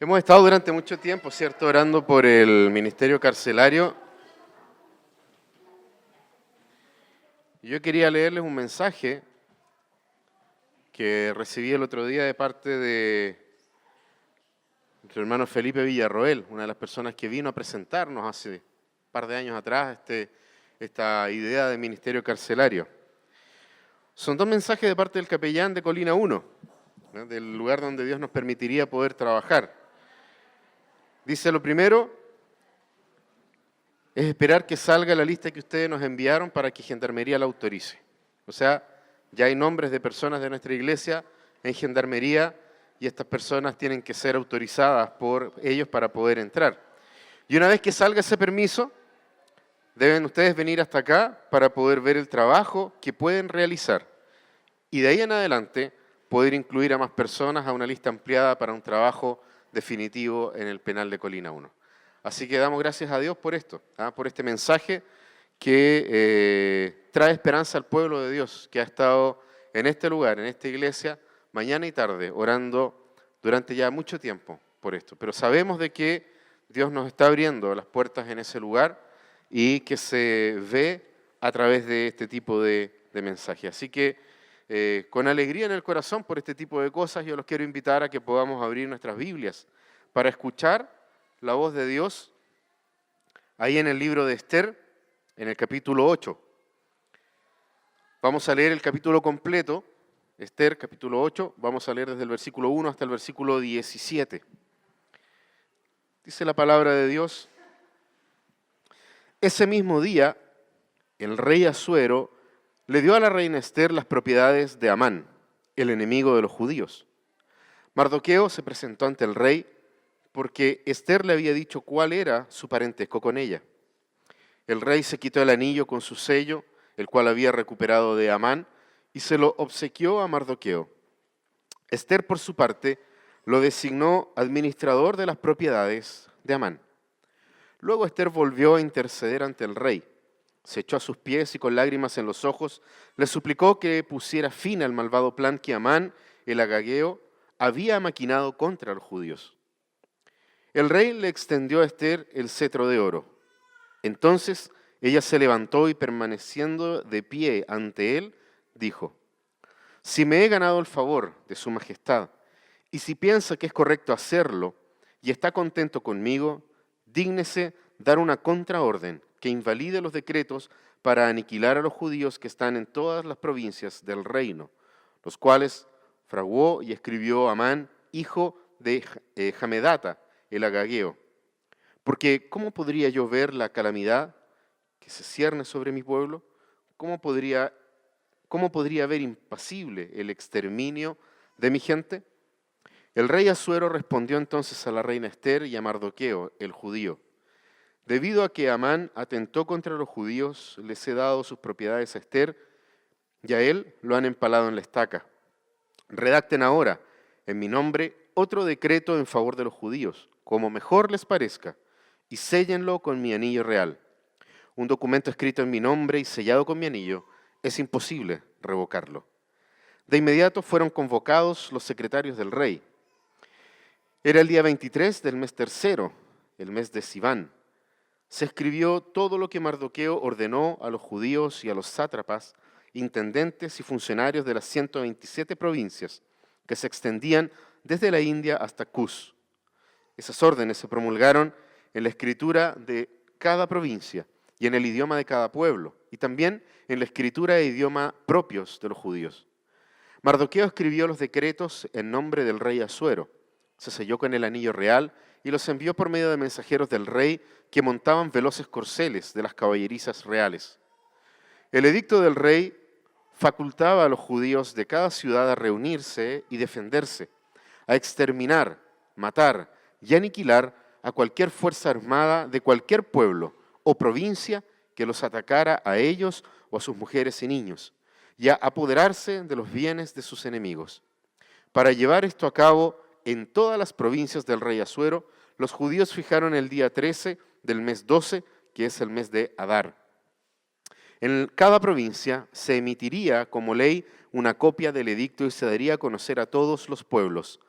Hemos estado durante mucho tiempo, ¿cierto?, orando por el ministerio carcelario. Yo quería leerles un mensaje que recibí el otro día de parte de nuestro hermano Felipe Villarroel, una de las personas que vino a presentarnos hace un par de años atrás esta idea de ministerio carcelario. Son dos mensajes de parte del capellán de Colina 1, ¿no?, del lugar donde Dios nos permitiría poder trabajar. Dice, lo primero es esperar que salga la lista que ustedes nos enviaron para que Gendarmería la autorice. O sea, ya hay nombres de personas de nuestra iglesia en Gendarmería y estas personas tienen que ser autorizadas por ellos para poder entrar. Y una vez que salga ese permiso, deben ustedes venir hasta acá para poder ver el trabajo que pueden realizar. Y de ahí en adelante, poder incluir a más personas a una lista ampliada para un trabajo definitivo en el penal de Colina 1. Así que damos gracias a Dios por esto, por este mensaje que trae esperanza al pueblo de Dios, que ha estado en este lugar, en esta iglesia, mañana y tarde, orando durante ya mucho tiempo por esto. Pero sabemos de que Dios nos está abriendo las puertas en ese lugar y que se ve a través de este tipo de mensaje. Así que con alegría en el corazón por este tipo de cosas, yo los quiero invitar a que podamos abrir nuestras Biblias para escuchar la voz de Dios ahí en el libro de Esther, en el capítulo 8. Vamos a leer el capítulo completo, Esther, capítulo 8, vamos a leer desde el versículo 1 hasta el versículo 17. Dice la palabra de Dios, ese mismo día, el rey Asuero le dio a la reina Esther las propiedades de Amán, el enemigo de los judíos. Mardoqueo se presentó ante el rey porque Esther le había dicho cuál era su parentesco con ella. El rey se quitó el anillo con su sello, el cual había recuperado de Amán, y se lo obsequió a Mardoqueo. Esther, por su parte, lo designó administrador de las propiedades de Amán. Luego Esther volvió a interceder ante el rey. Se echó a sus pies y con lágrimas en los ojos le suplicó que pusiera fin al malvado plan que Amán, el agageo, había maquinado contra los judíos. El rey le extendió a Esther el cetro de oro. Entonces ella se levantó y permaneciendo de pie ante él, dijo, si me he ganado el favor de su majestad y si piensa que es correcto hacerlo y está contento conmigo, dígnese dar una contraorden que invalide los decretos para aniquilar a los judíos que están en todas las provincias del reino, los cuales fraguó y escribió Amán, hijo de Hamedata, el agageo. Porque ¿cómo podría yo ver la calamidad que se cierne sobre mi pueblo? ¿Cómo podría ver impasible el exterminio de mi gente? El rey Asuero respondió entonces a la reina Esther y a Mardoqueo, el judío. Debido a que Amán atentó contra los judíos, les he dado sus propiedades a Esther y a él lo han empalado en la estaca. Redacten ahora, en mi nombre, otro decreto en favor de los judíos, como mejor les parezca, y séllenlo con mi anillo real. Un documento escrito en mi nombre y sellado con mi anillo, es imposible revocarlo. De inmediato fueron convocados los secretarios del rey. Era el día 23 del mes tercero, el mes de Siván. Se escribió todo lo que Mardoqueo ordenó a los judíos y a los sátrapas, intendentes y funcionarios de las 127 provincias que se extendían desde la India hasta Cus. Esas órdenes se promulgaron en la escritura de cada provincia y en el idioma de cada pueblo, y también en la escritura e idioma propios de los judíos. Mardoqueo escribió los decretos en nombre del rey Asuero, se selló con el anillo real y los envió por medio de mensajeros del rey que montaban veloces corceles de las caballerizas reales. El edicto del rey facultaba a los judíos de cada ciudad a reunirse y defenderse, a exterminar, matar y aniquilar a cualquier fuerza armada de cualquier pueblo o provincia que los atacara a ellos o a sus mujeres y niños, y a apoderarse de los bienes de sus enemigos. Para llevar esto a cabo en todas las provincias del rey Asuero, los judíos fijaron el día 13 del mes 12, que es el mes de Adar. En cada provincia se emitiría como ley una copia del edicto y se daría a conocer a todos los pueblos.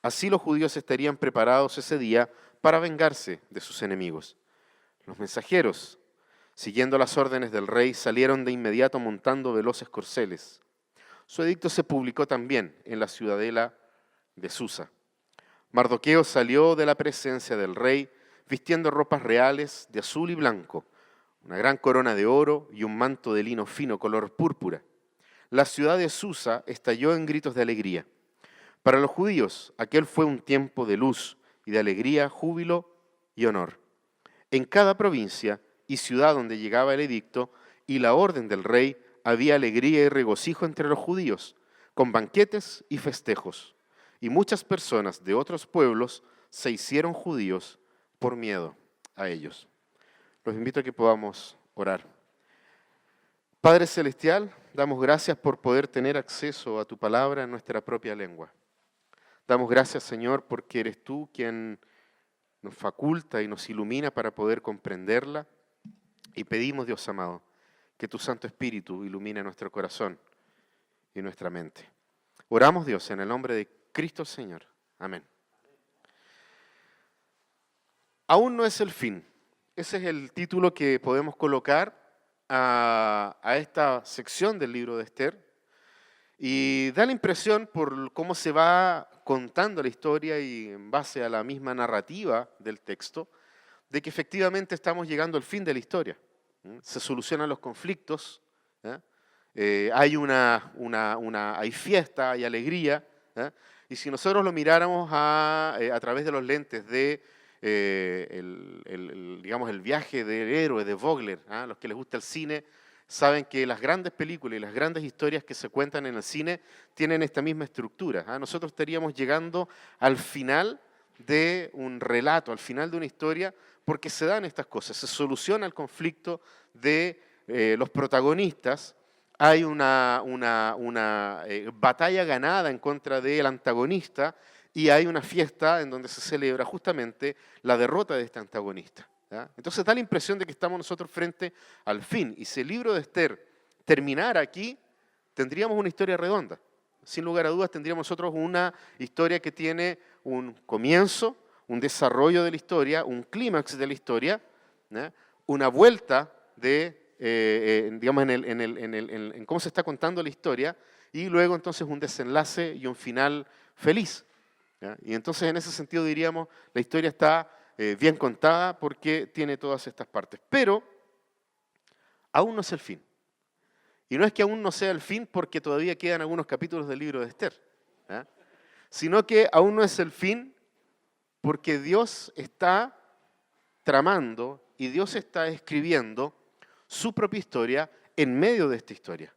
Así los judíos estarían preparados ese día para vengarse de sus enemigos. Los mensajeros, siguiendo las órdenes del rey, salieron de inmediato montando veloces corceles. Su edicto se publicó también en la ciudadela de Susa. Mardoqueo salió de la presencia del rey vistiendo ropas reales de azul y blanco, una gran corona de oro y un manto de lino fino color púrpura. La ciudad de Susa estalló en gritos de alegría. Para los judíos, aquel fue un tiempo de luz y de alegría, júbilo y honor. En cada provincia y ciudad donde llegaba el edicto y la orden del rey, había alegría y regocijo entre los judíos, con banquetes y festejos. Y muchas personas de otros pueblos se hicieron judíos por miedo a ellos. Los invito a que podamos orar. Padre Celestial, damos gracias por poder tener acceso a tu palabra en nuestra propia lengua. Damos gracias, Señor, porque eres tú quien nos faculta y nos ilumina para poder comprenderla. Y pedimos, Dios amado, que tu Santo Espíritu ilumine nuestro corazón y nuestra mente. Oramos, Dios, en el nombre de Cristo Señor. Amén. Aún no es el fin. Ese es el título que podemos colocar a esta sección del libro de Esther. Y da la impresión, por cómo se va contando la historia y en base a la misma narrativa del texto, de que efectivamente estamos llegando al fin de la historia. Se solucionan los conflictos, hay hay fiesta, hay alegría, y si nosotros lo miráramos a través de los lentes de digamos, el viaje del héroe de Vogler, los que les gusta el cine saben que las grandes películas y las grandes historias que se cuentan en el cine tienen esta misma estructura. Nosotros estaríamos llegando al final de un relato, al final de una historia, porque se dan estas cosas, se soluciona el conflicto de los protagonistas, hay una batalla ganada en contra del antagonista y hay una fiesta en donde se celebra justamente la derrota de este antagonista. Entonces da la impresión de que estamos nosotros frente al fin, y si el libro de Esther terminara aquí, tendríamos una historia redonda. Sin lugar a dudas tendríamos nosotros una historia que tiene un comienzo, un desarrollo de la historia, un clímax de la historia, una vuelta digamos, en cómo se está contando la historia, y luego entonces un desenlace y un final feliz. Y entonces en ese sentido diríamos, la historia está bien contada porque tiene todas estas partes. Pero aún no es el fin. Y no es que aún no sea el fin porque todavía quedan algunos capítulos del libro de Esther, sino que aún no es el fin porque Dios está tramando y Dios está escribiendo su propia historia en medio de esta historia.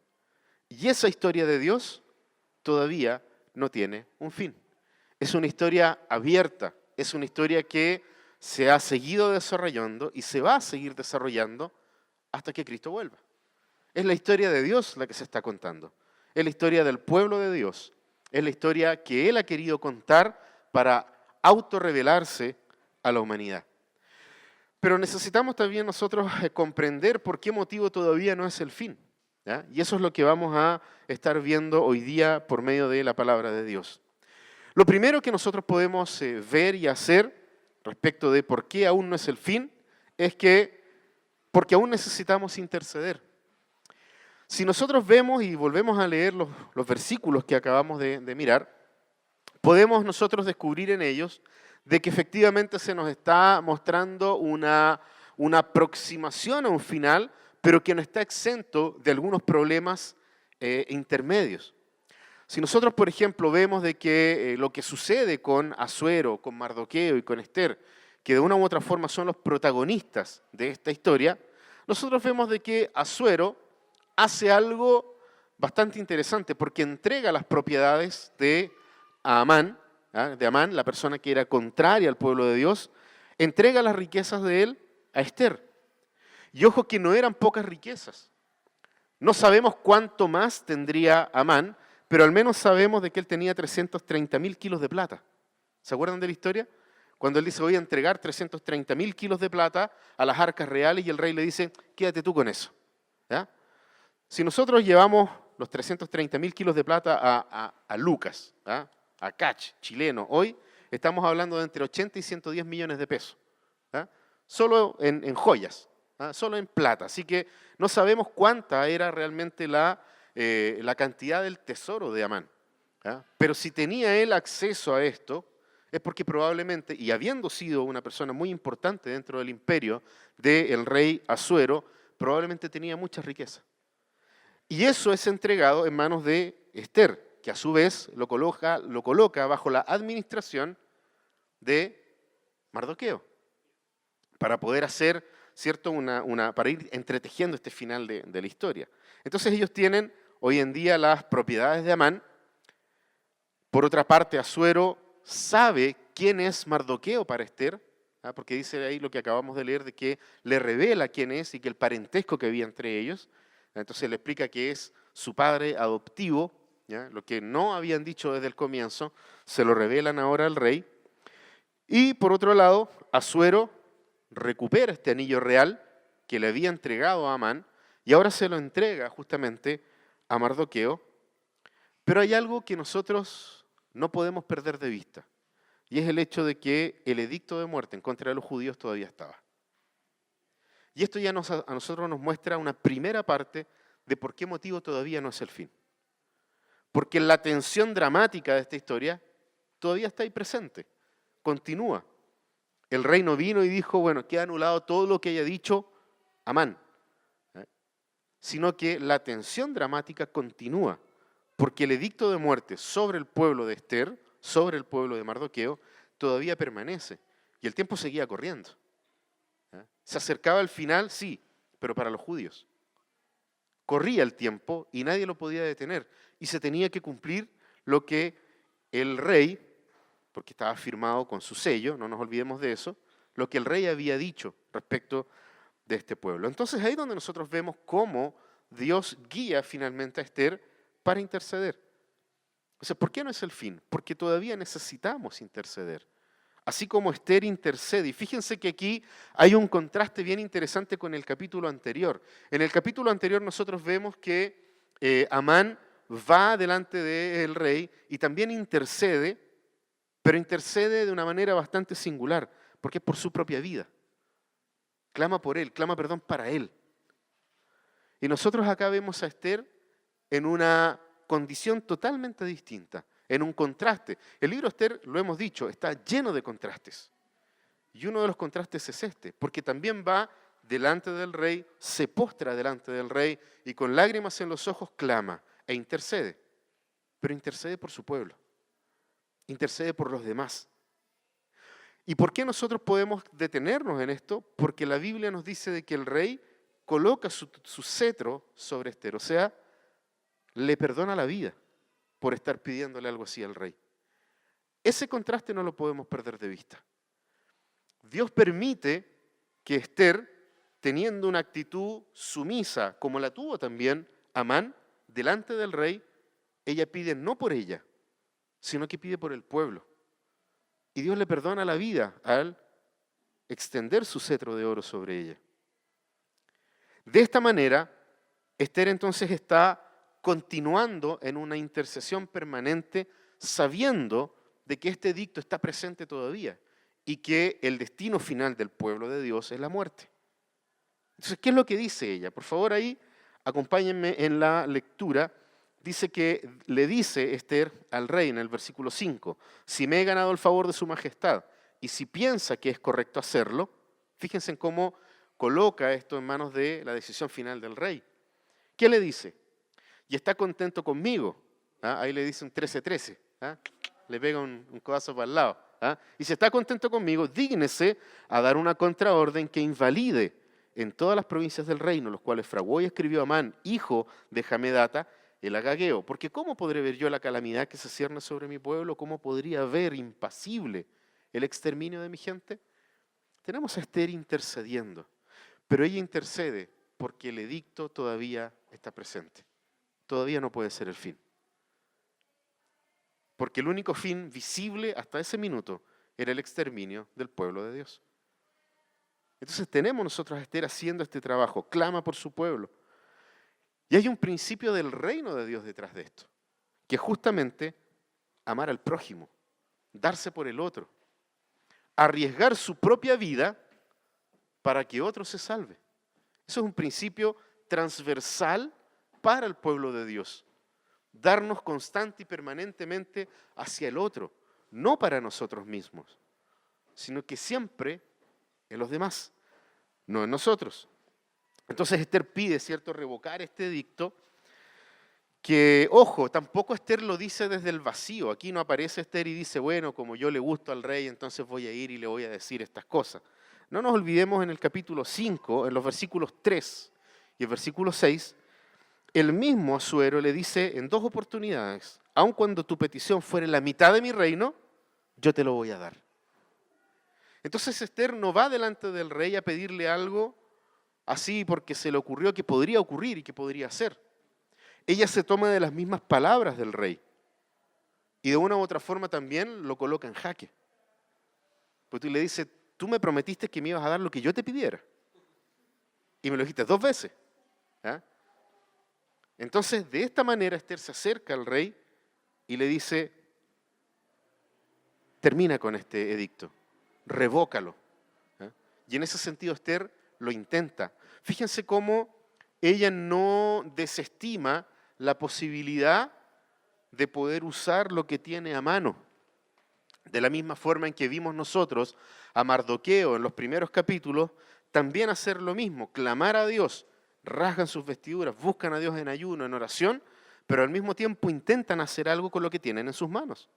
Y esa historia de Dios todavía no tiene un fin. Es una historia abierta, es una historia que se ha seguido desarrollando y se va a seguir desarrollando hasta que Cristo vuelva. Es la historia de Dios la que se está contando. Es la historia del pueblo de Dios. Es la historia que Él ha querido contar para autorrevelarse a la humanidad. Pero necesitamos también nosotros comprender por qué motivo todavía no es el fin. Y eso es lo que vamos a estar viendo hoy día por medio de la palabra de Dios. Lo primero que nosotros podemos ver y hacer respecto de por qué aún no es el fin, es que porque aún necesitamos interceder. Si nosotros vemos y volvemos a leer los versículos que acabamos de mirar, podemos nosotros descubrir en ellos de que efectivamente se nos está mostrando una aproximación a un final, pero que no está exento de algunos problemas intermedios. Si nosotros, por ejemplo, vemos de que lo que sucede con Asuero, con Mardoqueo y con Esther, que de una u otra forma son los protagonistas de esta historia, nosotros vemos de que Asuero hace algo bastante interesante porque entrega las propiedades de Amán, la persona que era contraria al pueblo de Dios, entrega las riquezas de él a Esther. Y ojo que no eran pocas riquezas. No sabemos cuánto más tendría Amán, pero al menos sabemos de que él tenía 330.000 kilos de plata. ¿Se acuerdan de la historia? Cuando él dice, voy a entregar 330.000 kilos de plata a las arcas reales, y el rey le dice, quédate tú con eso. Si nosotros llevamos los 330.000 kilos de plata a lucas, a catch chileno hoy, estamos hablando de entre 80 y 110 millones de pesos. ¿Ah? Solo en joyas, ¿ah? Solo en plata. Así que no sabemos cuánta era realmente la cantidad del tesoro de Amán. ¿Ah? Pero si tenía él acceso a esto, es porque probablemente, y habiendo sido una persona muy importante dentro del imperio del rey Asuero, probablemente tenía mucha riqueza. Y eso es entregado en manos de Ester, que a su vez lo coloca bajo la administración de Mardoqueo, para poder hacer, ¿cierto?, para ir entretejiendo este final de la historia. Entonces ellos tienen hoy en día las propiedades de Amán. Por otra parte, Asuero sabe quién es Mardoqueo para Ester, ¿ah? Porque dice ahí lo que acabamos de leer, de que le revela quién es y que el parentesco que había entre ellos. Entonces le explica que es su padre adoptivo, ¿ya? Lo que no habían dicho desde el comienzo, se lo revelan ahora al rey. Y por otro lado, Asuero recupera este anillo real que le había entregado a Amán y ahora se lo entrega justamente a Mardoqueo. Pero hay algo que nosotros no podemos perder de vista, y es el hecho de que el edicto de muerte en contra de los judíos todavía estaba. Y esto ya a nosotros nos muestra una primera parte de por qué motivo todavía no es el fin. Porque la tensión dramática de esta historia todavía está ahí presente, continúa. El rey no vino y dijo, bueno, queda anulado todo lo que haya dicho Amán, sino que la tensión dramática continúa. Porque el edicto de muerte sobre el pueblo de Ester, sobre el pueblo de Mardoqueo, todavía permanece. Y el tiempo seguía corriendo. Se acercaba al final, sí, pero para los judíos. Corría el tiempo y nadie lo podía detener. Y se tenía que cumplir lo que el rey, porque estaba firmado con su sello, no nos olvidemos de eso, lo que el rey había dicho respecto de este pueblo. Entonces ahí es donde nosotros vemos cómo Dios guía finalmente a Ester para interceder. O sea, ¿por qué no es el fin? Porque todavía necesitamos interceder. Así como Ester intercede. Y fíjense que aquí hay un contraste bien interesante con el capítulo anterior. En el capítulo anterior nosotros vemos que Amán va delante del rey y también intercede, pero intercede de una manera bastante singular, porque es por su propia vida. Clama por él, clama perdón para él. Y nosotros acá vemos a Ester en una condición totalmente distinta, en un contraste. El libro Ester, lo hemos dicho, está lleno de contrastes. Y uno de los contrastes es este, porque también va delante del rey, se postra delante del rey y con lágrimas en los ojos clama e intercede. Pero intercede por su pueblo, intercede por los demás. ¿Y por qué nosotros podemos detenernos en esto? Porque la Biblia nos dice de que el rey coloca su cetro sobre Ester, o sea, le perdona la vida por estar pidiéndole algo así al rey. Ese contraste no lo podemos perder de vista. Dios permite que Ester, teniendo una actitud sumisa, como la tuvo también Amán, delante del rey, ella pide no por ella, sino que pide por el pueblo. Y Dios le perdona la vida al extender su cetro de oro sobre ella. De esta manera, Ester entonces está continuando en una intercesión permanente, sabiendo de que este edicto está presente todavía y que el destino final del pueblo de Dios es la muerte. Entonces, ¿qué es lo que dice ella? Por favor, ahí acompáñenme en la lectura. Dice que le dice Ester al rey en el versículo 5, si me he ganado el favor de su majestad y si piensa que es correcto hacerlo, fíjense en cómo coloca esto en manos de la decisión final del rey. ¿Qué le dice? Y está contento conmigo. ¿Ah? Ahí le dice un 13-13. ¿Ah? Le pega un codazo para el lado. ¿Ah? Y si está contento conmigo, dígnese a dar una contraorden que invalide en todas las provincias del reino, los cuales fraguó y escribió Amán, hijo de Hamedata, el agageo. Porque ¿cómo podré ver yo la calamidad que se cierne sobre mi pueblo? ¿Cómo podría ver impasible el exterminio de mi gente? Tenemos a Ester intercediendo, pero ella intercede porque el edicto todavía está presente. Todavía no puede ser el fin. Porque el único fin visible hasta ese minuto era el exterminio del pueblo de Dios. Entonces tenemos nosotros a Ester haciendo este trabajo, clama por su pueblo. Y hay un principio del reino de Dios detrás de esto, que justamente amar al prójimo, darse por el otro, arriesgar su propia vida para que otro se salve. Eso es un principio transversal para el pueblo de Dios. Darnos constante y permanentemente hacia el otro, no para nosotros mismos, sino que siempre en los demás, no en nosotros. Entonces Esther pide, ¿cierto?, revocar este edicto que, ojo, tampoco Esther lo dice desde el vacío. Aquí no aparece Esther y dice, bueno, como yo le gusto al rey, entonces voy a ir y le voy a decir estas cosas. No nos olvidemos en el capítulo 5, en los versículos 3 y el versículo 6, el mismo Asuero le dice en 2 oportunidades, aun cuando tu petición fuere la mitad de mi reino, yo te lo voy a dar. Entonces Esther no va delante del rey a pedirle algo así porque se le ocurrió que podría ocurrir y que podría hacer. Ella se toma de las mismas palabras del rey y de una u otra forma también lo coloca en jaque. Porque tú le dices, tú me prometiste que me ibas a dar lo que yo te pidiera y me lo dijiste 2 veces. ¿Ah? Entonces, de esta manera Esther se acerca al rey y le dice, termina con este edicto, revócalo. ¿Ah? Y en ese sentido Esther lo intenta. Fíjense cómo ella no desestima la posibilidad de poder usar lo que tiene a mano. De la misma forma en que vimos nosotros a Mardoqueo en los primeros capítulos, también hacer lo mismo, clamar a Dios, rasgan sus vestiduras, buscan a Dios en ayuno, en oración, pero al mismo tiempo intentan hacer algo con lo que tienen en sus manos.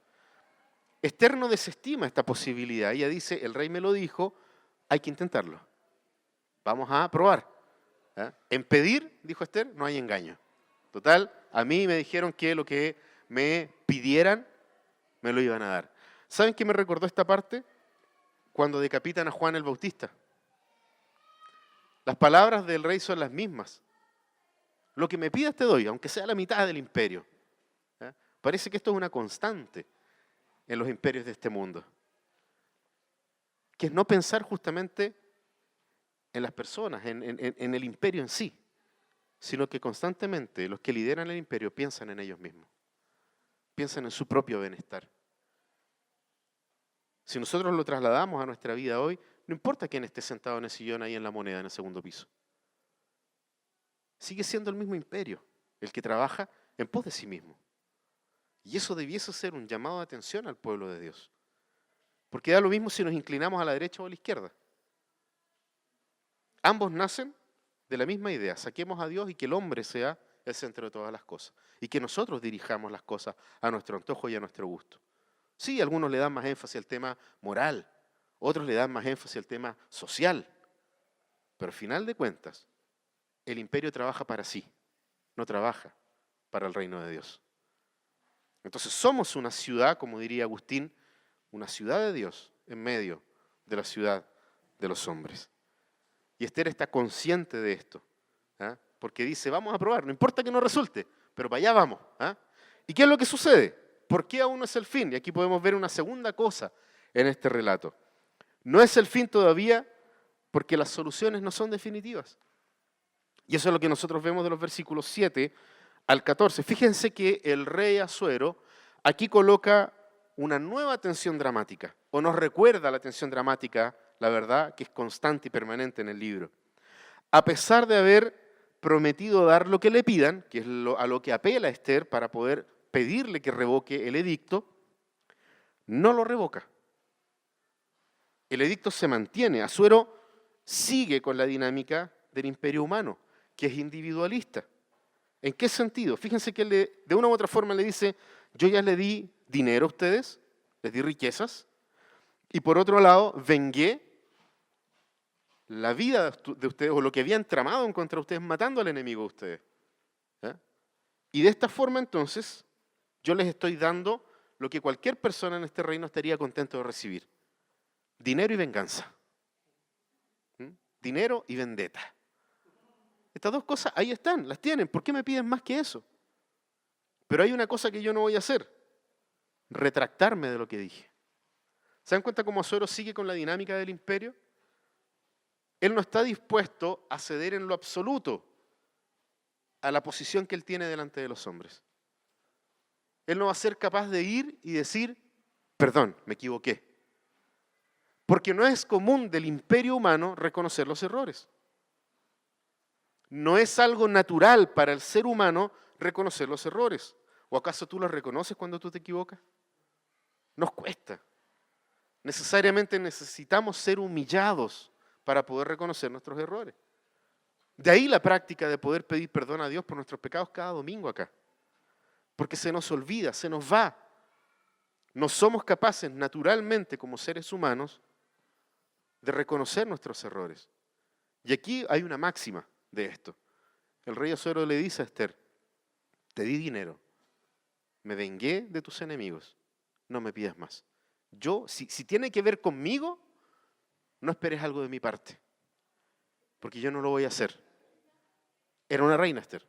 Esther no desestima esta posibilidad. Ella dice, el rey me lo dijo, hay que intentarlo. Vamos a probar. ¿Ah? En pedir, dijo Esther, no hay engaño. Total, a mí me dijeron que lo que me pidieran, me lo iban a dar. ¿Saben qué me recordó esta parte? Cuando decapitan a Juan el Bautista. Las palabras del rey son las mismas. Lo que me pidas te doy, aunque sea la mitad del imperio. ¿Ah? Parece que esto es una constante en los imperios de este mundo. Que es no pensar justamente en las personas, en el imperio en sí, sino que constantemente los que lideran el imperio piensan en ellos mismos, piensan en su propio bienestar. Si nosotros lo trasladamos a nuestra vida hoy, no importa quién esté sentado en el sillón ahí en la Moneda, en el segundo piso. Sigue siendo el mismo imperio, el que trabaja en pos de sí mismo. Y eso debiese ser un llamado de atención al pueblo de Dios. Porque da lo mismo si nos inclinamos a la derecha o a la izquierda. Ambos nacen de la misma idea, saquemos a Dios y que el hombre sea el centro de todas las cosas. Y que nosotros dirijamos las cosas a nuestro antojo y a nuestro gusto. Sí, algunos le dan más énfasis al tema moral, otros le dan más énfasis al tema social. Pero al final de cuentas, el imperio trabaja para sí, no trabaja para el reino de Dios. Entonces somos una ciudad, como diría Agustín, una ciudad de Dios en medio de la ciudad de los hombres. Y Esther está consciente de esto, ¿ah? Porque dice, vamos a probar, no importa que no resulte, pero para allá vamos. ¿Ah? ¿Y qué es lo que sucede? ¿Por qué aún no es el fin? Y aquí podemos ver una segunda cosa en este relato. No es el fin todavía porque las soluciones no son definitivas. Y eso es lo que nosotros vemos de los versículos 7 al 14. Fíjense que el rey Asuero aquí coloca una nueva tensión dramática, o nos recuerda la tensión dramática, la verdad, que es constante y permanente en el libro. A pesar de haber prometido dar lo que le pidan, que es a lo que apela Esther para poder pedirle que revoque el edicto, no lo revoca. El edicto se mantiene. Asuero sigue con la dinámica del imperio humano, que es individualista. ¿En qué sentido? Fíjense que él de una u otra forma le dice, yo ya le di dinero a ustedes, les di riquezas, y por otro lado, vengué la vida de ustedes, o lo que habían tramado en contra de ustedes, matando al enemigo de ustedes. ¿Eh? Y de esta forma, entonces, yo les estoy dando lo que cualquier persona en este reino estaría contento de recibir. Dinero y venganza. Dinero y vendetta. Estas dos cosas ahí están, las tienen. ¿Por qué me piden más que eso? Pero hay una cosa que yo no voy a hacer. Retractarme de lo que dije. ¿Se dan cuenta cómo Asuero sigue con la dinámica del imperio? Él no está dispuesto a ceder en lo absoluto a la posición que él tiene delante de los hombres. Él no va a ser capaz de ir y decir, perdón, me equivoqué. Porque no es común del imperio humano reconocer los errores. No es algo natural para el ser humano reconocer los errores. ¿O acaso tú los reconoces cuando tú te equivocas? Nos cuesta. Necesariamente necesitamos ser humillados para poder reconocer nuestros errores. De ahí la práctica de poder pedir perdón a Dios por nuestros pecados cada domingo acá. Porque se nos olvida, se nos va. No somos capaces naturalmente como seres humanos de reconocer nuestros errores. Y aquí hay una máxima de esto. El rey Asuero le dice a Esther, te di dinero, me vengué de tus enemigos, no me pidas más. Yo, si tiene que ver conmigo, no esperes algo de mi parte, porque yo no lo voy a hacer. Era una reina, Esther.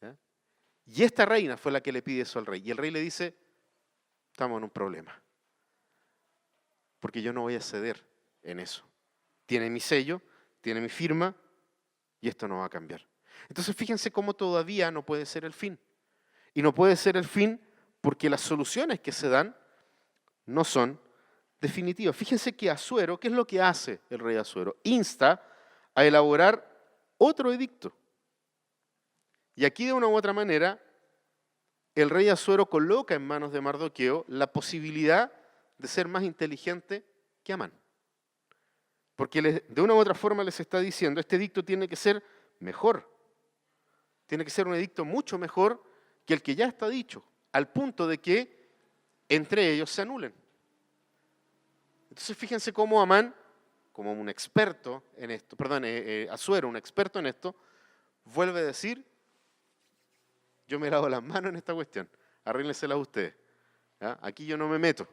¿Ya? Y esta reina fue la que le pide eso al rey. Y el rey le dice, estamos en un problema, porque yo no voy a ceder en eso. Tiene mi sello, tiene mi firma, y esto no va a cambiar. Entonces fíjense cómo todavía no puede ser el fin. Y no puede ser el fin porque las soluciones que se dan no son definitivas. Fíjense que Asuero, ¿qué es lo que hace el rey Asuero? Insta a elaborar otro edicto. Y aquí de una u otra manera, el rey Asuero coloca en manos de Mardoqueo la posibilidad de ser más inteligente que Amán. Porque de una u otra forma les está diciendo, este edicto tiene que ser mejor. Tiene que ser un edicto mucho mejor que el que ya está dicho, al punto de que entre ellos se anulen. Entonces fíjense cómo Amán, como un experto en esto, Asuero, un experto en esto, vuelve a decir, yo me lavo las manos en esta cuestión, arréglenselas ustedes. ¿Ya? Aquí yo no me meto.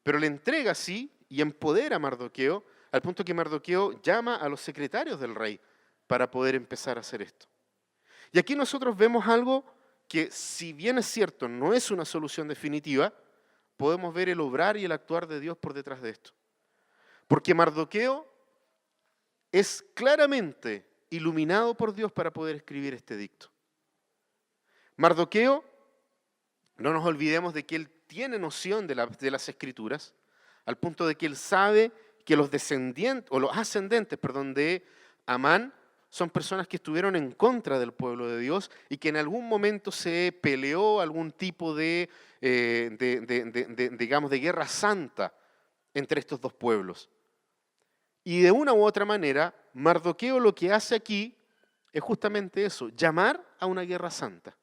Pero le entrega así y empodera a Mardoqueo, al punto que Mardoqueo llama a los secretarios del rey para poder empezar a hacer esto. Y aquí nosotros vemos algo que, si bien es cierto, no es una solución definitiva, podemos ver el obrar y el actuar de Dios por detrás de esto. Porque Mardoqueo es claramente iluminado por Dios para poder escribir este edicto. Mardoqueo, no nos olvidemos de que él tiene noción de las Escrituras, al punto de que él sabe que los descendientes, o los ascendentes, de Amán, son personas que estuvieron en contra del pueblo de Dios y que en algún momento se peleó algún tipo digamos, de guerra santa entre estos dos pueblos. Y de una u otra manera, Mardoqueo lo que hace aquí es justamente eso, llamar a una guerra santa.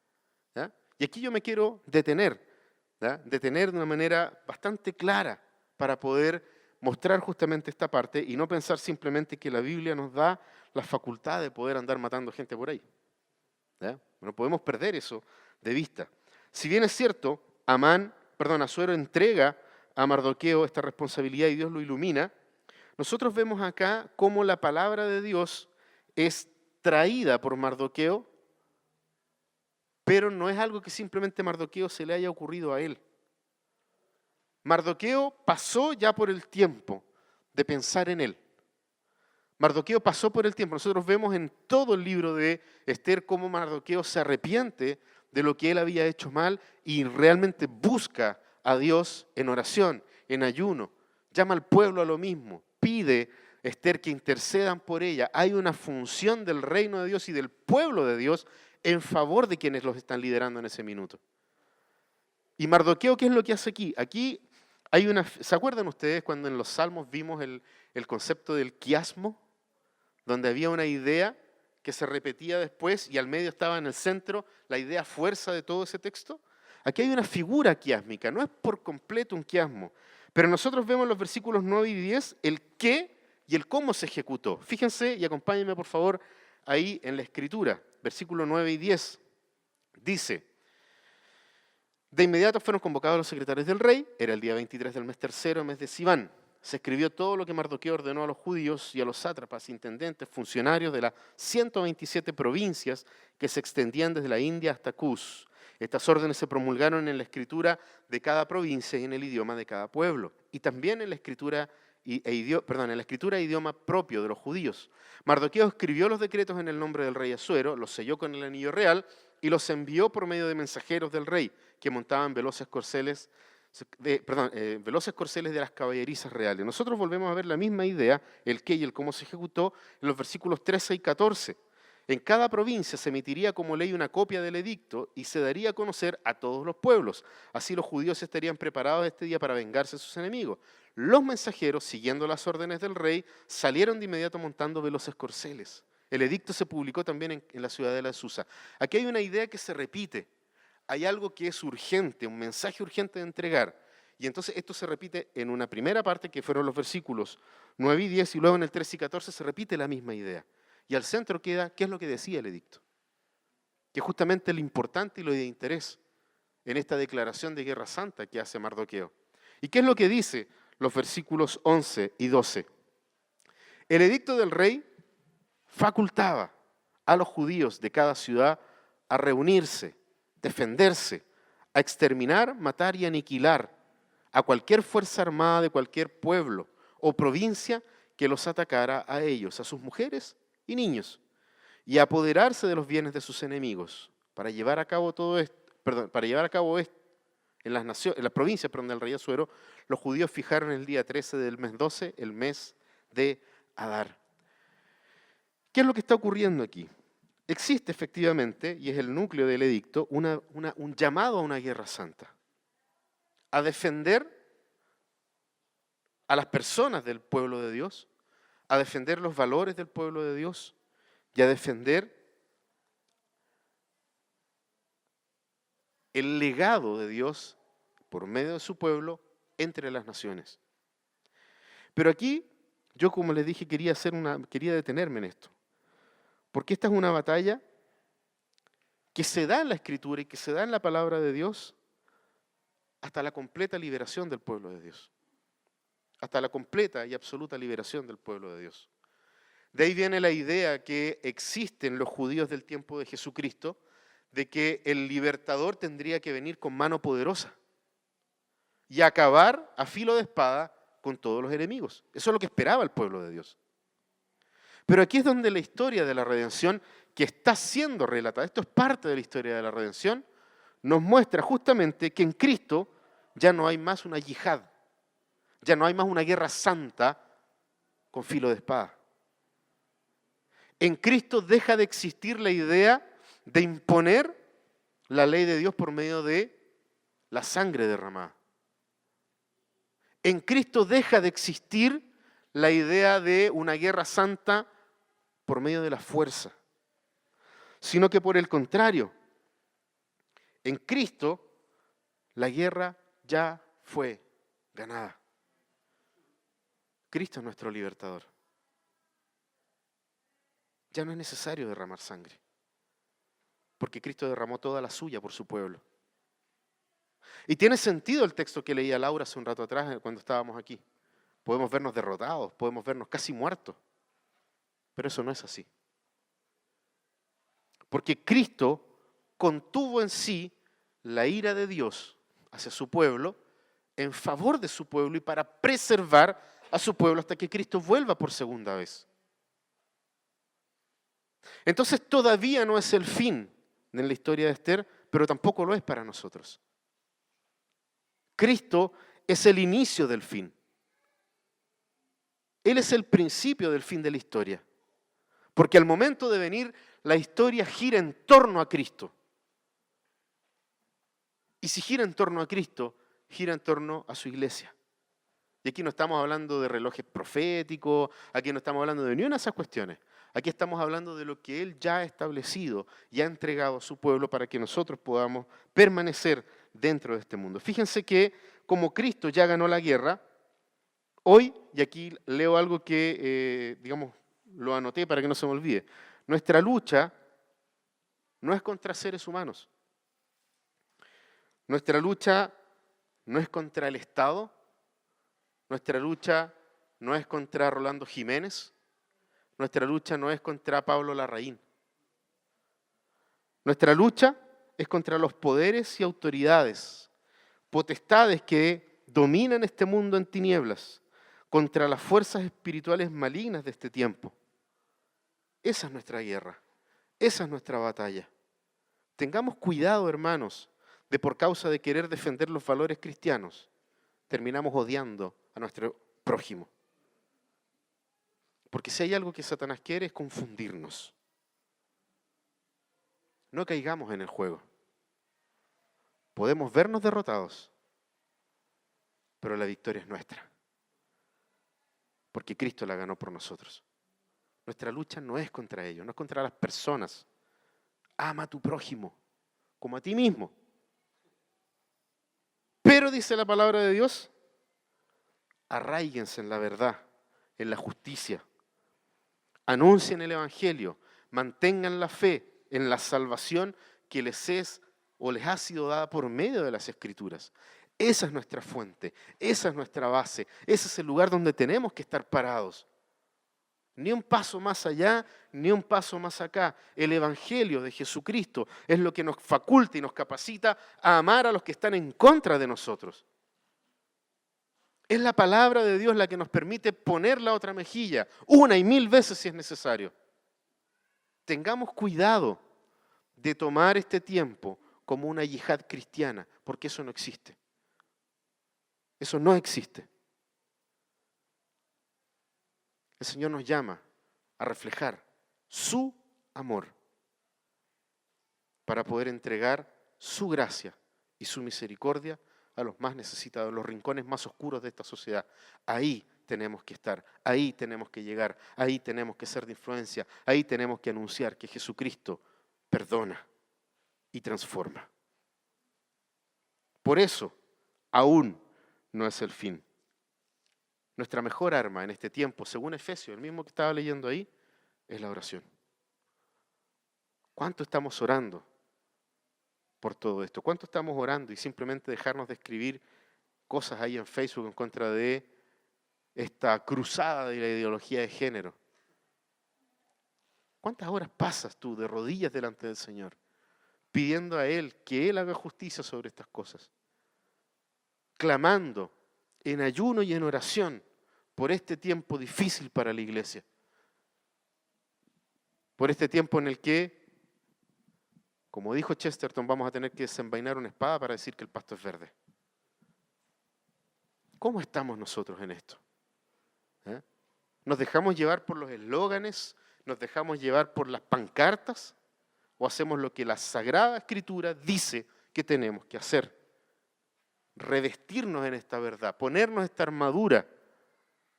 ¿Ya? Y aquí yo me quiero detener, ¿ya? Detener de una manera bastante clara para poder mostrar justamente esta parte y no pensar simplemente que la Biblia nos da la facultad de poder andar matando gente por ahí. ¿Ya? No podemos perder eso de vista. Si bien es cierto, Asuero entrega a Mardoqueo esta responsabilidad y Dios lo ilumina, nosotros vemos acá cómo la palabra de Dios es traída por Mardoqueo, pero no es algo que simplemente Mardoqueo se le haya ocurrido a él. Mardoqueo pasó ya por el tiempo de pensar en él. Mardoqueo pasó por el tiempo. Nosotros vemos en todo el libro de Esther cómo Mardoqueo se arrepiente de lo que él había hecho mal y realmente busca a Dios en oración, en ayuno. Llama al pueblo a lo mismo. Pide Esther que intercedan por ella. Hay una función del reino de Dios y del pueblo de Dios en favor de quienes los están liderando en ese minuto. Y Mardoqueo, ¿qué es lo que hace aquí? Aquí hay ¿se acuerdan ustedes cuando en los Salmos vimos el concepto del quiasmo? Donde había una idea que se repetía después y al medio estaba en el centro la idea fuerza de todo ese texto. Aquí hay una figura quiásmica, no es por completo un quiasmo, pero nosotros vemos en los versículos 9 y 10 el qué y el cómo se ejecutó. Fíjense y acompáñenme por favor ahí en la escritura, versículos 9 y 10. Dice, de inmediato fueron convocados los secretarios del rey, era el día 23 del mes tercero, mes de Siván. Se escribió todo lo que Mardoqueo ordenó a los judíos y a los sátrapas, intendentes, funcionarios de las 127 provincias que se extendían desde la India hasta Cus. Estas órdenes se promulgaron en la escritura de cada provincia y en el idioma de cada pueblo, y también en la escritura e idioma propio de los judíos. Mardoqueo escribió los decretos en el nombre del rey Asuero, los selló con el anillo real, y los envió por medio de mensajeros del rey, que montaban veloces corceles de las caballerizas reales. Nosotros volvemos a ver la misma idea, el qué y el cómo se ejecutó, en los versículos 13 y 14. En cada provincia se emitiría como ley una copia del edicto y se daría a conocer a todos los pueblos. Así los judíos estarían preparados este día para vengarse de sus enemigos. Los mensajeros, siguiendo las órdenes del rey, salieron de inmediato montando veloces corceles. El edicto se publicó también en la ciudadela de Susa. Aquí hay una idea que se repite. Hay algo que es urgente, un mensaje urgente de entregar. Y entonces esto se repite en una primera parte, que fueron los versículos 9 y 10, y luego en el 13 y 14 se repite la misma idea. Y al centro queda, ¿qué es lo que decía el edicto? Que es justamente lo importante y lo de interés en esta declaración de guerra santa que hace Mardoqueo. ¿Y qué es lo que dice los versículos 11 y 12? El edicto del rey facultaba a los judíos de cada ciudad a reunirse, defenderse, a exterminar, matar y aniquilar a cualquier fuerza armada de cualquier pueblo o provincia que los atacara a ellos, a sus mujeres y niños, y a apoderarse de los bienes de sus enemigos. Para llevar a cabo esto en las provincias del rey Asuero, los judíos fijaron el día 13 del mes 12, el mes de Adar. ¿Qué es lo que está ocurriendo aquí? Existe efectivamente, y es el núcleo del edicto, un llamado a una guerra santa, a defender a las personas del pueblo de Dios, a defender los valores del pueblo de Dios y a defender el legado de Dios por medio de su pueblo entre las naciones. Pero aquí, yo como les dije, quería detenerme en esto. Porque esta es una batalla que se da en la Escritura y que se da en la palabra de Dios hasta la completa liberación del pueblo de Dios. Hasta la completa y absoluta liberación del pueblo de Dios. De ahí viene la idea que existen los judíos del tiempo de Jesucristo de que el libertador tendría que venir con mano poderosa y acabar a filo de espada con todos los enemigos. Eso es lo que esperaba el pueblo de Dios. Pero aquí es donde la historia de la redención, que está siendo relatada, esto es parte de la historia de la redención, nos muestra justamente que en Cristo ya no hay más una yihad, ya no hay más una guerra santa con filo de espada. En Cristo deja de existir la idea de imponer la ley de Dios por medio de la sangre derramada. En Cristo deja de existir la idea de una guerra santa por medio de la fuerza, sino que por el contrario, en Cristo la guerra ya fue ganada. Cristo es nuestro libertador. Ya no es necesario derramar sangre, porque Cristo derramó toda la suya por su pueblo. Y tiene sentido el texto que leía Laura hace un rato atrás cuando estábamos aquí. Podemos vernos derrotados, podemos vernos casi muertos, pero eso no es así. Porque Cristo contuvo en sí la ira de Dios hacia su pueblo, en favor de su pueblo y para preservar a su pueblo hasta que Cristo vuelva por segunda vez. Entonces todavía no es el fin de la historia de Esther, pero tampoco lo es para nosotros. Cristo es el inicio del fin. Él es el principio del fin de la historia. Porque al momento de venir, la historia gira en torno a Cristo. Y si gira en torno a Cristo, gira en torno a su iglesia. Y aquí no estamos hablando de relojes proféticos, aquí no estamos hablando de ni una de esas cuestiones. Aquí estamos hablando de lo que Él ya ha establecido y ha entregado a su pueblo para que nosotros podamos permanecer dentro de este mundo. Fíjense que como Cristo ya ganó la guerra, hoy, y aquí leo algo que, lo anoté para que no se me olvide, nuestra lucha no es contra seres humanos. Nuestra lucha no es contra el Estado. Nuestra lucha no es contra Rolando Jiménez. Nuestra lucha no es contra Pablo Larraín. Nuestra lucha es contra los poderes y autoridades, potestades que dominan este mundo en tinieblas, contra las fuerzas espirituales malignas de este tiempo. Esa es nuestra guerra, esa es nuestra batalla. Tengamos cuidado, hermanos, de por causa de querer defender los valores cristianos, terminamos odiando a nuestro prójimo. Porque si hay algo que Satanás quiere es confundirnos. No caigamos en el juego. Podemos vernos derrotados, pero la victoria es nuestra. Porque Cristo la ganó por nosotros. Nuestra lucha no es contra ellos, no es contra las personas. Ama a tu prójimo como a ti mismo. Pero dice la palabra de Dios, arraíguense en la verdad, en la justicia. Anuncien el Evangelio, mantengan la fe en la salvación que les es o les ha sido dada por medio de las Escrituras. Esa es nuestra fuente, esa es nuestra base, ese es el lugar donde tenemos que estar parados. Ni un paso más allá, ni un paso más acá. El Evangelio de Jesucristo es lo que nos faculta y nos capacita a amar a los que están en contra de nosotros. Es la palabra de Dios la que nos permite poner la otra mejilla, una y mil veces si es necesario. Tengamos cuidado de tomar este tiempo como una yihad cristiana, porque eso no existe. Eso no existe. El Señor nos llama a reflejar su amor para poder entregar su gracia y su misericordia a los más necesitados, a los rincones más oscuros de esta sociedad. Ahí tenemos que estar, ahí tenemos que llegar, ahí tenemos que ser de influencia, ahí tenemos que anunciar que Jesucristo perdona y transforma. Por eso, aún no es el fin. Nuestra mejor arma en este tiempo, según Efesios, el mismo que estaba leyendo ahí, es la oración. ¿Cuánto estamos orando por todo esto? ¿Cuánto estamos orando y simplemente dejarnos de escribir cosas ahí en Facebook en contra de esta cruzada de la ideología de género? ¿Cuántas horas pasas tú de rodillas delante del Señor, pidiendo a Él que Él haga justicia sobre estas cosas? Clamando en ayuno y en oración por este tiempo difícil para la iglesia. Por este tiempo en el que, como dijo Chesterton, vamos a tener que desenvainar una espada para decir que el pasto es verde. ¿Cómo estamos nosotros en esto? ¿Nos dejamos llevar por los eslóganes? ¿Nos dejamos llevar por las pancartas? ¿O hacemos lo que la Sagrada Escritura dice que tenemos que hacer? Revestirnos en esta verdad, ponernos esta armadura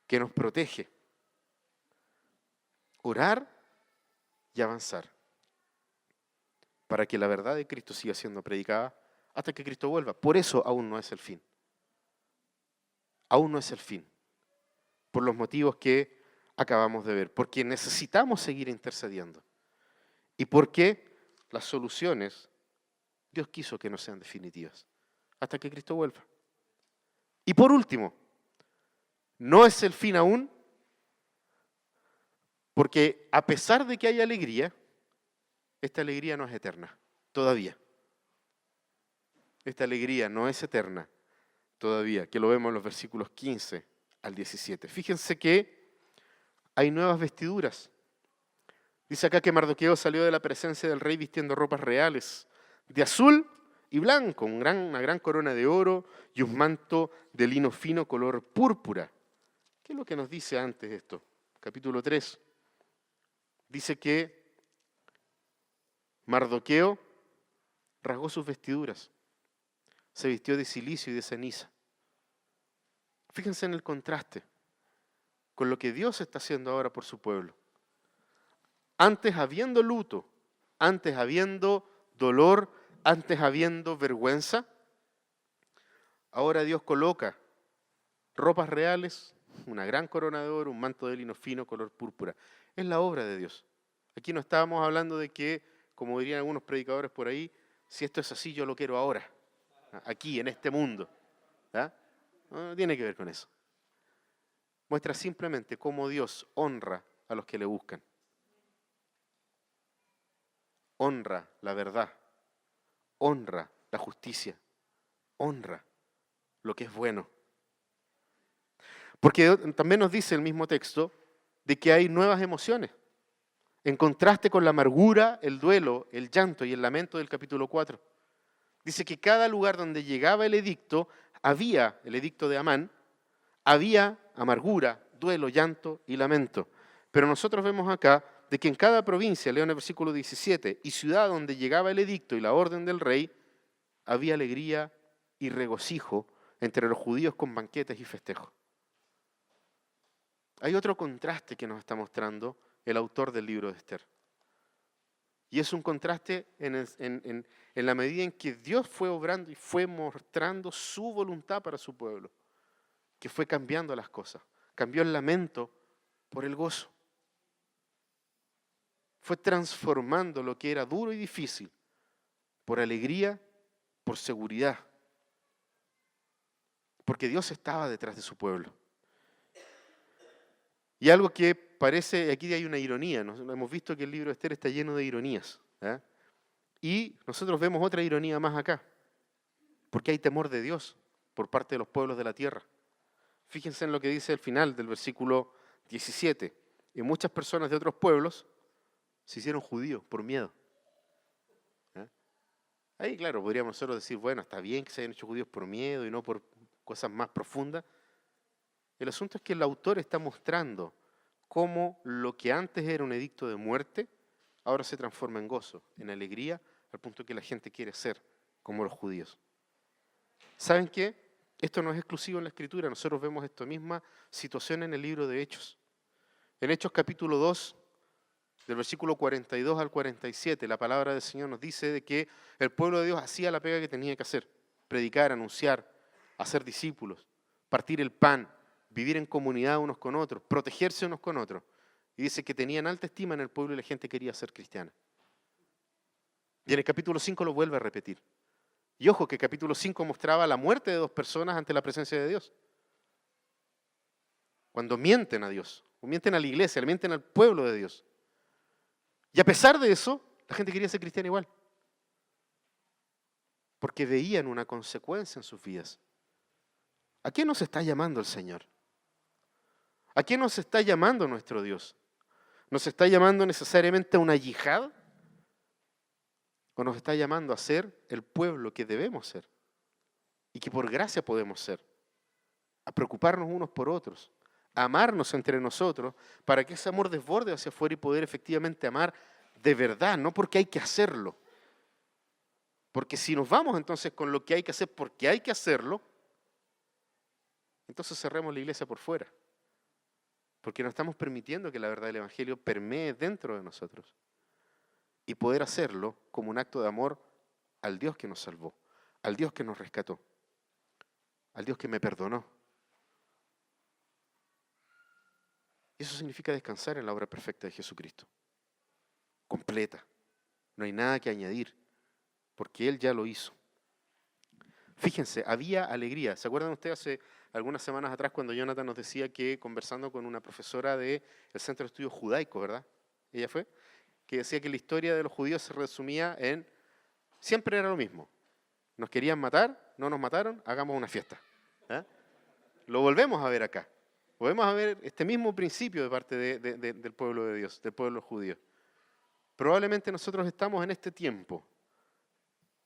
que nos protege. Orar y avanzar para que la verdad de Cristo siga siendo predicada hasta que Cristo vuelva. Por eso aún no es el fin. Aún no es el fin. Por los motivos que acabamos de ver. Porque necesitamos seguir intercediendo. Y porque las soluciones, Dios quiso que no sean definitivas. Hasta que Cristo vuelva. Y por último, no es el fin aún, porque a pesar de que hay alegría, esta alegría no es eterna, todavía. Esta alegría no es eterna, todavía, que lo vemos en los versículos 15 al 17. Fíjense que hay nuevas vestiduras. Dice acá que Mardoqueo salió de la presencia del rey vistiendo ropas reales, de azul y blanco, una gran corona de oro y un manto de lino fino color púrpura. ¿Qué es lo que nos dice antes esto? Capítulo 3. Dice que Mardoqueo rasgó sus vestiduras, se vistió de cilicio y de ceniza. Fíjense en el contraste con lo que Dios está haciendo ahora por su pueblo. Antes habiendo luto, antes habiendo dolor, antes habiendo vergüenza, ahora Dios coloca ropas reales, una gran corona de oro, un manto de lino fino, color púrpura. Es la obra de Dios. Aquí no estábamos hablando de que, como dirían algunos predicadores por ahí, si esto es así, yo lo quiero ahora, aquí, en este mundo. No tiene que ver con eso. Muestra simplemente cómo Dios honra a los que le buscan. Honra la verdad, honra la justicia, honra lo que es bueno. Porque también nos dice el mismo texto de que hay nuevas emociones. en contraste con la amargura, el duelo, el llanto y el lamento del capítulo 4. Dice que cada lugar donde llegaba el edicto de Amán, había amargura, duelo, llanto y lamento. Pero nosotros vemos acá de que en cada provincia, leo en el versículo 17, y ciudad donde llegaba el edicto y la orden del rey, había alegría y regocijo entre los judíos con banquetes y festejos. Hay otro contraste que nos está mostrando el autor del libro de Esther. Y es un contraste en la medida en que Dios fue obrando y fue mostrando su voluntad para su pueblo, que fue cambiando las cosas. Cambió el lamento por el gozo. Fue transformando lo que era duro y difícil por alegría, por seguridad. Porque Dios estaba detrás de su pueblo. Y algo que parece, aquí hay una ironía, ¿no? Hemos visto que el libro de Esther está lleno de ironías. ¿Eh? Y nosotros vemos otra ironía más acá. Porque hay temor de Dios por parte de los pueblos de la tierra. Fíjense en lo que dice al final del versículo 17. Y muchas personas de otros pueblos se hicieron judíos por miedo. ¿Eh? Ahí, claro, podríamos nosotros decir, bueno, está bien que se hayan hecho judíos por miedo y no por cosas más profundas. El asunto es que el autor está mostrando cómo lo que antes era un edicto de muerte, ahora se transforma en gozo, en alegría, al punto que la gente quiere ser como los judíos. ¿Saben qué? Esto no es exclusivo en la Escritura, nosotros vemos esta misma situación en el libro de Hechos. En Hechos capítulo 2, del versículo 42 al 47, la palabra del Señor nos dice de que el pueblo de Dios hacía la pega que tenía que hacer: predicar, anunciar, hacer discípulos, partir el pan, vivir en comunidad unos con otros, protegerse unos con otros. Y dice que tenían alta estima en el pueblo y la gente quería ser cristiana. Y en el capítulo 5 lo vuelve a repetir. Y ojo que el capítulo 5 mostraba la muerte de 2 personas ante la presencia de Dios. Cuando mienten a Dios, o mienten a la iglesia, le mienten al pueblo de Dios. Y a pesar de eso, la gente quería ser cristiana igual. Porque veían una consecuencia en sus vidas. ¿A qué nos está llamando el Señor? ¿A qué nos está llamando nuestro Dios? ¿Nos está llamando necesariamente a una yihad? ¿O nos está llamando a ser el pueblo que debemos ser? Y que por gracia podemos ser. A preocuparnos unos por otros. A amarnos entre nosotros para que ese amor desborde hacia afuera y poder efectivamente amar de verdad, no porque hay que hacerlo. Porque si nos vamos entonces con lo que hay que hacer porque hay que hacerlo, entonces cerremos la iglesia por fuera. Porque no estamos permitiendo que la verdad del Evangelio permee dentro de nosotros. Y poder hacerlo como un acto de amor al Dios que nos salvó, al Dios que nos rescató, al Dios que me perdonó. Y eso significa descansar en la obra perfecta de Jesucristo. Completa. No hay nada que añadir, porque Él ya lo hizo. Fíjense, había alegría. ¿Se acuerdan ustedes hace algunas semanas atrás cuando Jonathan nos decía que conversando con una profesora del Centro de Estudios Judaicos, ¿verdad? Ella fue, que decía que la historia de los judíos se resumía en, siempre era lo mismo. Nos querían matar, no nos mataron, hagamos una fiesta. ¿Eh? Lo volvemos a ver acá. Volvemos a ver este mismo principio de parte del pueblo de Dios, del pueblo judío. Probablemente nosotros estamos en este tiempo,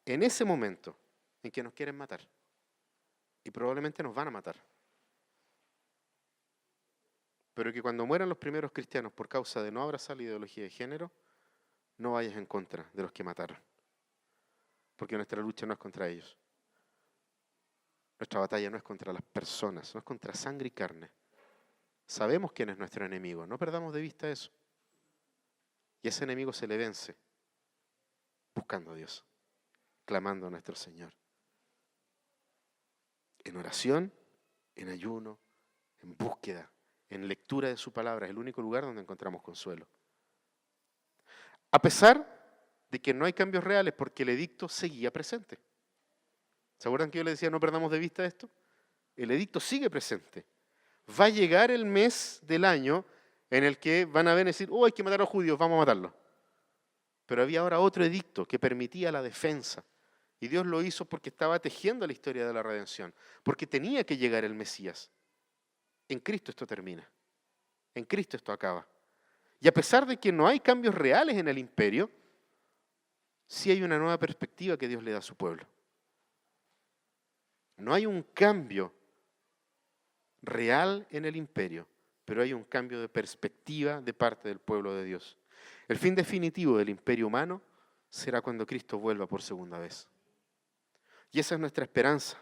en ese momento, en que nos quieren matar. Y probablemente nos van a matar. Pero que cuando mueran los primeros cristianos por causa de no abrazar la ideología de género, no vayas en contra de los que mataron. Porque nuestra lucha no es contra ellos. Nuestra batalla no es contra las personas, no es contra sangre y carne. Sabemos quién es nuestro enemigo, no perdamos de vista eso. Y a ese enemigo se le vence buscando a Dios, clamando a nuestro Señor. En oración, en ayuno, en búsqueda, en lectura de su palabra, es el único lugar donde encontramos consuelo. A pesar de que no hay cambios reales porque el edicto seguía presente. ¿Se acuerdan que yo les decía no perdamos de vista esto? El edicto sigue presente. Va a llegar el mes del año en el que van a ver y decir, hay que matar a los judíos, vamos a matarlos. Pero había ahora otro edicto que permitía la defensa. Y Dios lo hizo porque estaba tejiendo la historia de la redención. Porque tenía que llegar el Mesías. En Cristo esto termina. En Cristo esto acaba. Y a pesar de que no hay cambios reales en el imperio, sí hay una nueva perspectiva que Dios le da a su pueblo. No hay un cambio real en el imperio, pero hay un cambio de perspectiva de parte del pueblo de Dios. El fin definitivo del imperio humano será cuando Cristo vuelva por segunda vez. Y esa es nuestra esperanza.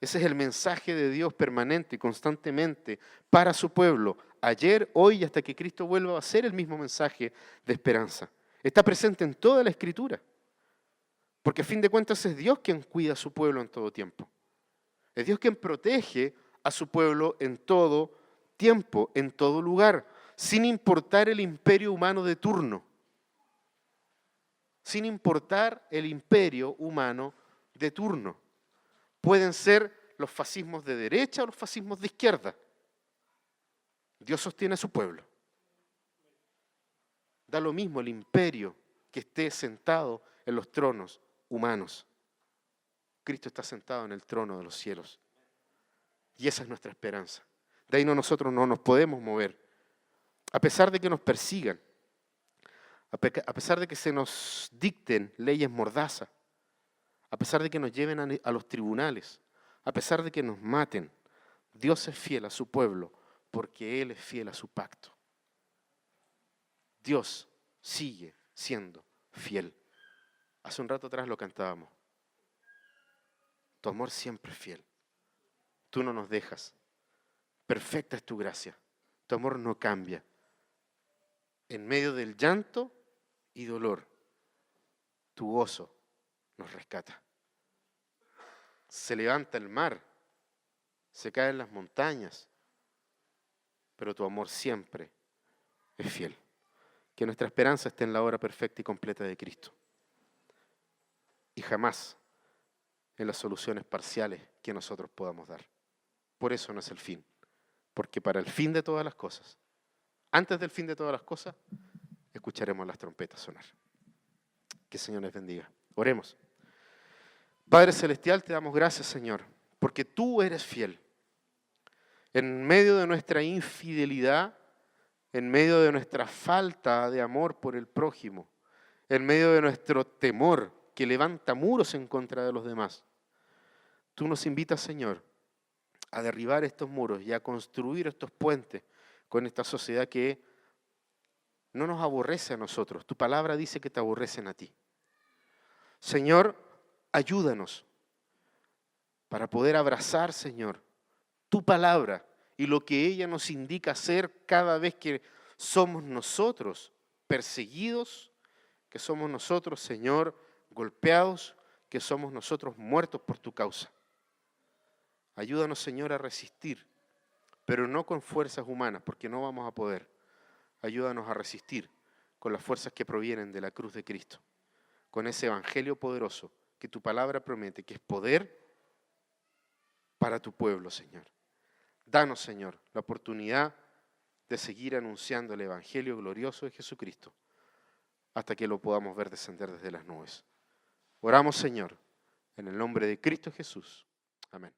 Ese es el mensaje de Dios permanente y constantemente para su pueblo. Ayer, hoy y hasta que Cristo vuelva a ser el mismo mensaje de esperanza. Está presente en toda la Escritura. Porque a fin de cuentas es Dios quien cuida a su pueblo en todo tiempo. Es Dios quien protege a su pueblo en todo tiempo, en todo lugar, sin importar el imperio humano de turno. Sin importar el imperio humano de turno. Pueden ser los fascismos de derecha o los fascismos de izquierda. Dios sostiene a su pueblo. Da lo mismo el imperio que esté sentado en los tronos humanos. Cristo está sentado en el trono de los cielos. Y esa es nuestra esperanza. De ahí nosotros no nos podemos mover. A pesar de que nos persigan, a pesar de que se nos dicten leyes mordazas, a pesar de que nos lleven a los tribunales, a pesar de que nos maten, Dios es fiel a su pueblo porque Él es fiel a su pacto. Dios sigue siendo fiel. Hace un rato atrás lo cantábamos. Tu amor siempre es fiel. Tú no nos dejas. Perfecta es tu gracia. Tu amor no cambia. En medio del llanto y dolor, tu gozo nos rescata. Se levanta el mar, se caen las montañas, pero tu amor siempre es fiel. Que nuestra esperanza esté en la obra perfecta y completa de Cristo. Y jamás en las soluciones parciales que nosotros podamos dar. Por eso no es el fin. Porque para el fin de todas las cosas, antes del fin de todas las cosas, escucharemos las trompetas sonar. Que el Señor les bendiga. Oremos. Padre Celestial, te damos gracias, Señor, porque tú eres fiel. En medio de nuestra infidelidad, en medio de nuestra falta de amor por el prójimo, en medio de nuestro temor que levanta muros en contra de los demás, tú nos invitas, Señor, a derribar estos muros y a construir estos puentes con esta sociedad que no nos aborrece a nosotros. Tu palabra dice que te aborrecen a ti. Señor, ayúdanos para poder abrazar, Señor, tu palabra y lo que ella nos indica hacer cada vez que somos nosotros perseguidos, que somos nosotros, Señor, golpeados, que somos nosotros muertos por tu causa. Ayúdanos, Señor, a resistir, pero no con fuerzas humanas, porque no vamos a poder. Ayúdanos a resistir con las fuerzas que provienen de la cruz de Cristo, con ese evangelio poderoso que tu palabra promete, que es poder para tu pueblo, Señor. Danos, Señor, la oportunidad de seguir anunciando el evangelio glorioso de Jesucristo hasta que lo podamos ver descender desde las nubes. Oramos, Señor, en el nombre de Cristo Jesús. Amén.